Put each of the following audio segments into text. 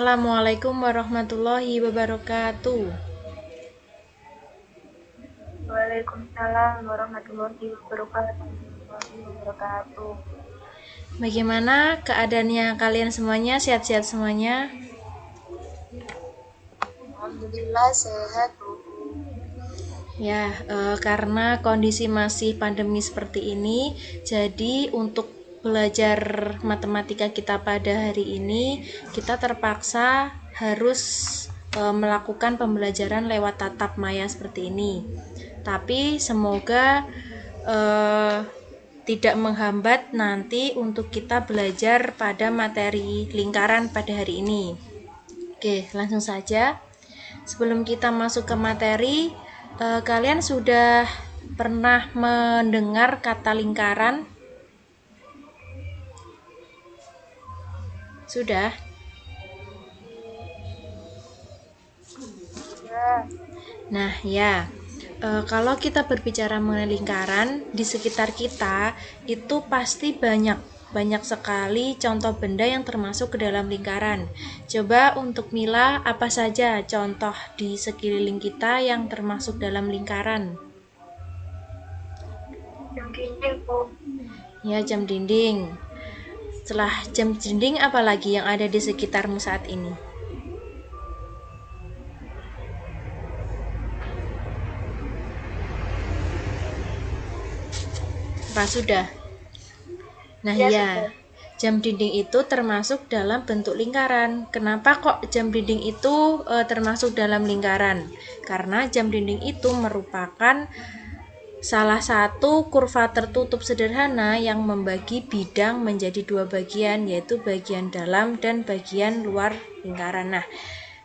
Assalamualaikum warahmatullahi wabarakatuh. Waalaikumsalam warahmatullahi wabarakatuh. Bagaimana keadaannya kalian semuanya? Sehat-sehat semuanya? Alhamdulillah sehat. Ya, karena kondisi masih pandemi seperti ini, jadi untuk belajar matematika kita pada hari ini, kita terpaksa harus melakukan pembelajaran lewat tatap maya seperti ini. Tapi semoga tidak menghambat nanti untuk kita belajar pada materi lingkaran pada hari ini. Oke, langsung saja. Sebelum kita masuk ke materi, kalian sudah pernah mendengar kata lingkaran? Sudah? Nah, ya. Kalau kita berbicara mengenai lingkaran, di sekitar kita itu pasti banyak sekali contoh benda yang termasuk ke dalam lingkaran. Coba untuk Mila, apa saja contoh di sekeliling kita yang termasuk dalam lingkaran? Jam dinding, Bu. Ya, jam dinding. Setelah jam dinding, apa lagi yang ada di sekitarmu saat ini? Apa sudah? Nah, Ya, ya. sudah. Jam dinding itu termasuk dalam bentuk lingkaran. Kenapa kok jam dinding itu termasuk dalam lingkaran? Karena jam dinding itu merupakan salah satu kurva tertutup sederhana yang membagi bidang menjadi dua bagian, yaitu bagian dalam dan bagian luar lingkaran. Nah,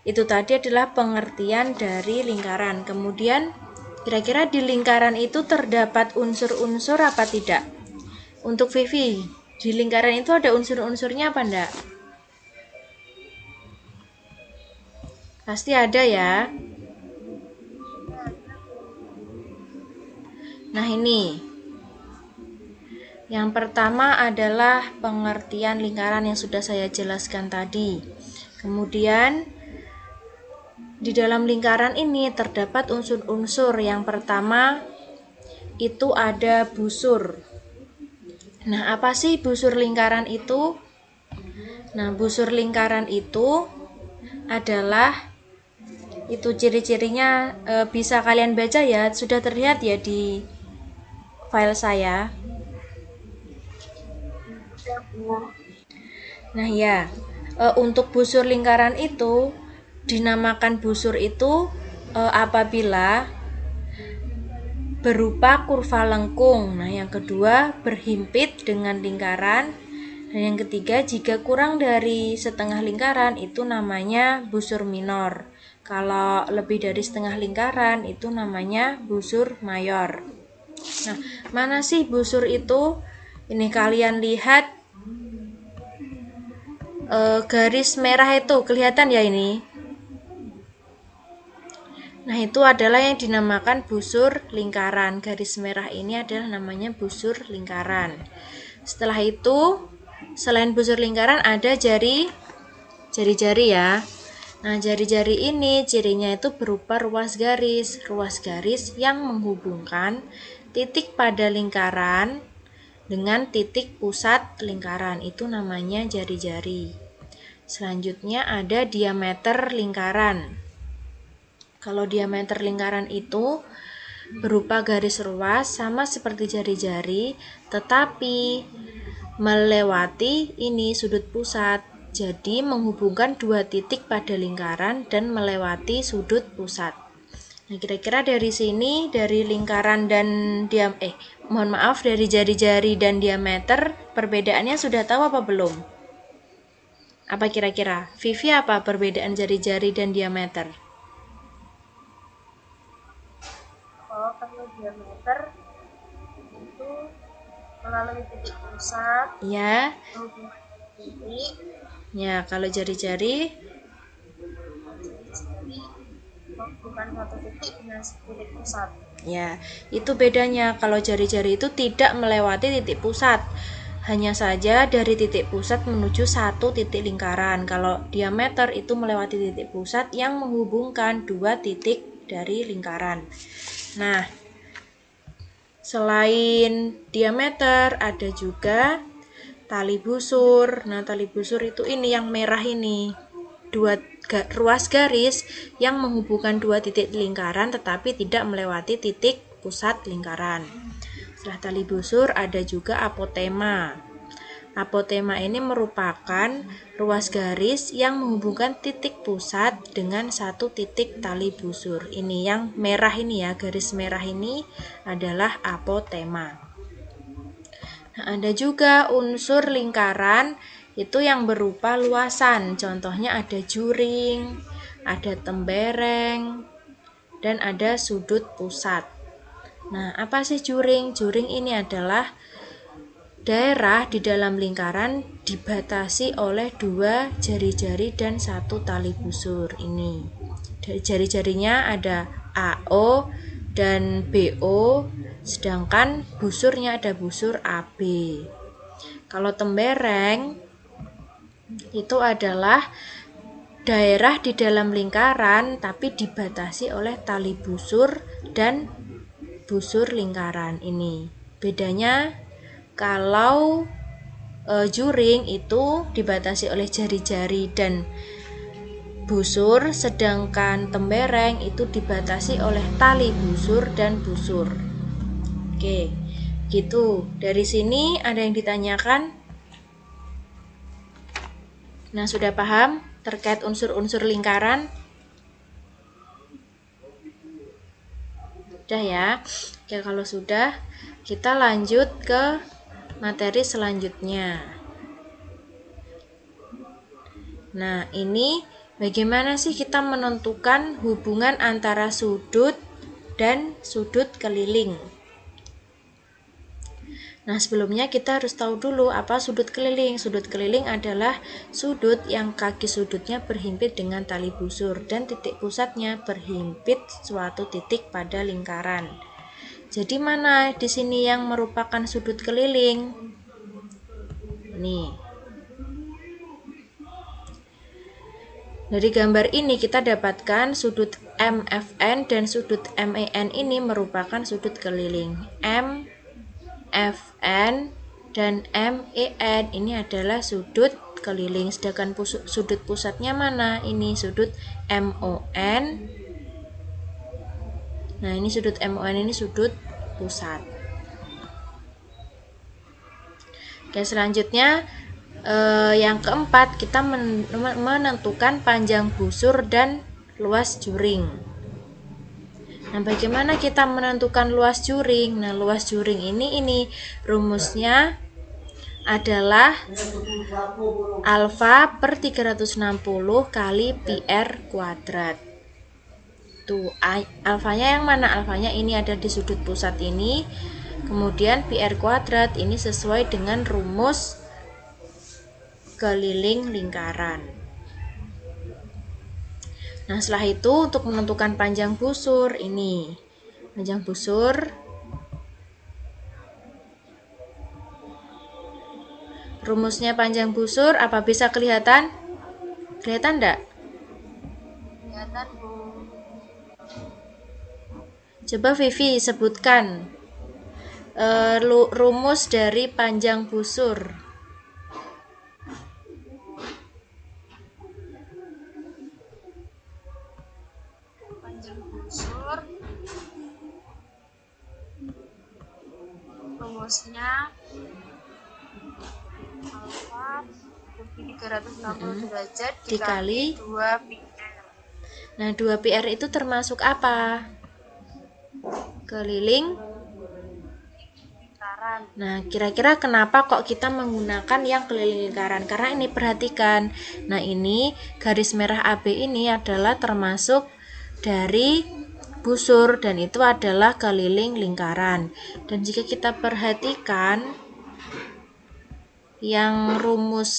itu tadi adalah pengertian dari lingkaran. Kemudian, kira-kira di lingkaran itu terdapat unsur-unsur apa tidak? Untuk Vivi, di lingkaran itu ada unsur-unsurnya apa enggak? Pasti ada ya. Nah, ini. Yang pertama adalah pengertian lingkaran yang sudah saya jelaskan tadi. Kemudian, di dalam lingkaran ini terdapat unsur-unsur. Yang pertama itu ada busur. Nah, apa sih busur lingkaran itu? Nah, busur lingkaran itu adalah itu ciri-cirinya, bisa kalian baca ya, sudah terlihat ya di file saya. Ya, Bu. Nah, ya, untuk busur lingkaran itu dinamakan busur itu apabila berupa kurva lengkung. Nah, yang kedua berhimpit dengan lingkaran. Dan yang ketiga, jika kurang dari setengah lingkaran itu namanya busur minor. Kalau lebih dari setengah lingkaran itu namanya busur mayor. Nah, mana sih busur itu? Ini kalian lihat garis merah itu kelihatan ya ini. Nah, itu adalah yang dinamakan busur lingkaran. Garis merah ini adalah namanya busur lingkaran. Setelah itu, selain busur lingkaran ada jari-jari ya. Nah, jari-jari ini cirinya itu berupa ruas garis yang menghubungkan titik pada lingkaran dengan titik pusat lingkaran. Itu namanya jari-jari. Selanjutnya ada diameter lingkaran. Kalau diameter lingkaran itu berupa garis ruas sama seperti jari-jari, tetapi melewati ini sudut pusat. Jadi menghubungkan dua titik pada lingkaran dan melewati sudut pusat. Nah, kira-kira dari sini, dari lingkaran dan dari jari-jari dan diameter, perbedaannya sudah tahu apa belum? Apa kira-kira? Vivi, apa perbedaan jari-jari dan diameter? Kalau diameter itu melalui titik pusat. Ya. Menghubungkan titik. Ya, kalau jari-jari Menghubungkan satu titik dengan titik pusat. ya, itu bedanya. Kalau jari-jari itu tidak melewati titik pusat. hanya saja dari titik pusat menuju satu titik lingkaran. Kalau diameter itu melewati titik pusat yang menghubungkan dua titik dari lingkaran. Nah, selain diameter ada juga tali busur. Nah, tali busur itu ini yang merah ini. Dua ruas garis yang menghubungkan dua titik lingkaran tetapi tidak melewati titik pusat lingkaran. Setelah tali busur ada juga apotema. Apotema ini merupakan ruas garis yang menghubungkan titik pusat dengan satu titik tali busur. Ini yang merah ini ya, garis merah ini adalah apotema. Nah, ada juga unsur lingkaran itu yang berupa luasan. Contohnya ada juring, ada tembereng, dan ada sudut pusat. Nah, apa sih juring? Juring ini adalah daerah di dalam lingkaran dibatasi oleh dua jari-jari dan satu tali busur ini. Jari-jarinya ada AO dan BO, sedangkan busurnya ada busur AB. Kalau tembereng itu adalah daerah di dalam lingkaran tapi dibatasi oleh tali busur dan busur lingkaran ini. Bedanya kalau juring itu dibatasi oleh jari-jari dan busur, sedangkan tembereng itu dibatasi oleh tali busur dan busur. Oke, gitu. Dari sini ada yang ditanyakan? Nah, sudah paham terkait unsur-unsur lingkaran? Sudah ya. Oke, kalau sudah, kita lanjut ke materi selanjutnya. Nah, ini bagaimana sih kita menentukan hubungan antara sudut dan sudut keliling? Nah, sebelumnya kita harus tahu dulu apa sudut keliling. Sudut keliling adalah sudut yang kaki sudutnya berhimpit dengan tali busur dan titik pusatnya berhimpit suatu titik pada lingkaran. Jadi mana di sini yang merupakan sudut keliling? Nih. Dari gambar ini kita dapatkan sudut MFN dan sudut MEN ini merupakan sudut keliling. MFN dan MEN ini adalah sudut keliling. Sedangkan sudut pusatnya mana? Ini sudut MON. Nah, ini sudut MON, ini sudut pusat. Oke, selanjutnya yang keempat, kita menentukan panjang busur dan luas juring. Nah, bagaimana kita menentukan luas juring? Nah, luas juring ini rumusnya adalah alfa per 360 kali pi r kuadrat. Tuh, alfanya yang mana? Alfanya ini ada di sudut pusat ini. Kemudian pi r kuadrat ini sesuai dengan rumus keliling lingkaran. Nah, setelah itu untuk menentukan panjang busur ini. Panjang busur rumusnya panjang busur apa bisa kelihatan? Kelihatan enggak? Kelihatan, Bu. Coba Vivi sebutkan rumus dari panjang busur. Panjang busur rumusnya alfa lebih 360 derajat dikali 2 pi r. Nah, 2 pi r itu termasuk apa? Keliling lingkaran. Nah, kira-kira kenapa kok kita menggunakan yang keliling lingkaran? Karena ini perhatikan. Nah, ini garis merah AB ini adalah termasuk dari busur dan itu adalah keliling lingkaran. Dan jika kita perhatikan yang rumus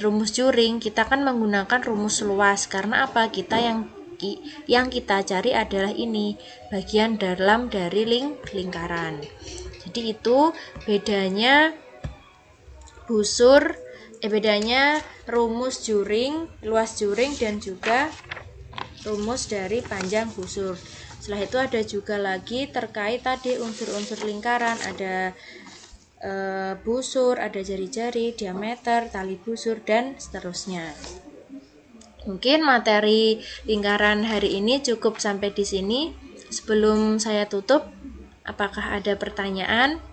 rumus juring, kita kan menggunakan rumus luas. Karena apa? Kita yang kita cari adalah ini bagian dalam dari lingkaran. Jadi itu bedanya bedanya rumus juring, luas juring, dan juga rumus dari panjang busur. Setelah itu ada juga lagi terkait tadi unsur-unsur lingkaran, ada busur, ada jari-jari, diameter, tali busur, dan seterusnya. Mungkin materi lingkaran hari ini cukup sampai di sini. Sebelum saya tutup, apakah ada pertanyaan?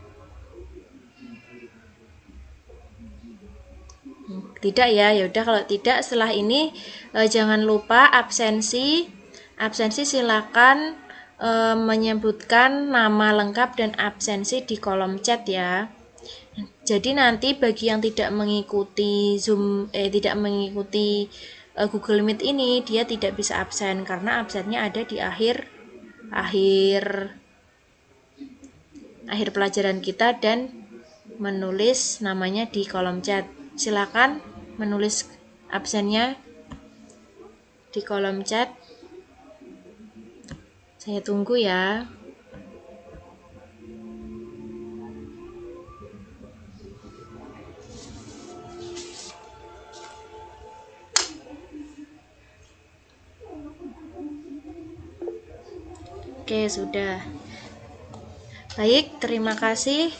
Tidak ya, yaudah kalau tidak setelah ini jangan lupa absensi silakan menyebutkan nama lengkap dan absensi di kolom chat ya. Jadi nanti bagi yang tidak mengikuti tidak mengikuti Google Meet ini, dia tidak bisa absen karena absennya ada di akhir pelajaran kita dan menulis namanya di kolom chat. Silakan menulis absennya di kolom chat. Saya tunggu ya. Oke, sudah. Baik, terima kasih.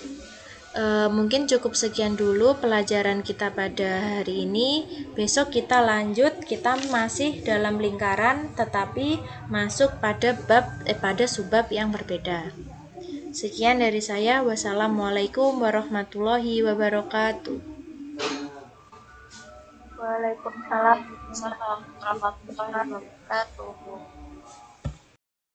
Mungkin cukup sekian dulu pelajaran kita pada hari ini. Besok kita lanjut, kita masih dalam lingkaran tetapi masuk pada subbab yang berbeda. Sekian dari saya. Wassalamualaikum warahmatullahi wabarakatuh. Waalaikumsalam warahmatullahi wabarakatuh.